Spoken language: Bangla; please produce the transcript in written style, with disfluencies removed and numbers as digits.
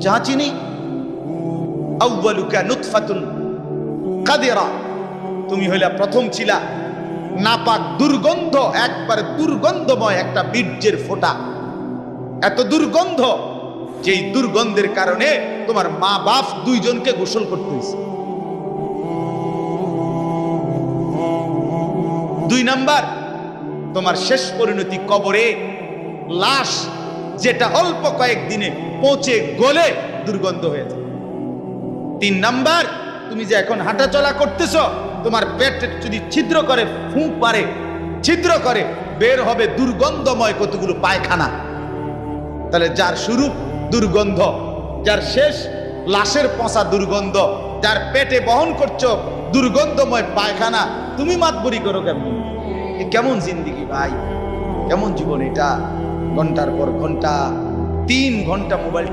বলছে হ্যাঁ চিনি। আউয়ালুকা নুতফাতুন কাদিরা, তুমি হইলা প্রথম ছিলা নাপাক দুর্গন্ধ, একবারে দুর্গন্ধময় একটা বীর্যের ফোঁটা, এত দুর্গন্ধ যেই দুর্গন্ধের কারণে তোমার মা বাপ দুইজনকে গোসল করতে হয়েছে। 2 নাম্বার, তোমার শেষ পরিণতি কবরে, লাশ যেটা অল্প কয়েকদিনে পচে গলে দুর্গন্ধ হয়ে যায়। 3 নাম্বার, তুমি যে এখন হাঁটা চলা করতেছ, তোমার পেটে যদি ছিদ্র করে, ফুঁক পারে, ছিদ্র করে, বের হবে দুর্গন্ধময় কতগুলো পায়খানা। তাহলে যার শুরু দুর্গন্ধ, যার শেষ লাশের পচা দুর্গন্ধ, যার পেটে বহন করছো দুর্গন্ধময় পায়খানা, তুমি মাতবরি করো কেমন? কেমন জিন্দিগি ভাই, কেমন জীবন এটা? ঘন্টার পর ঘন্টা, 3 ঘন্টা মোবাইল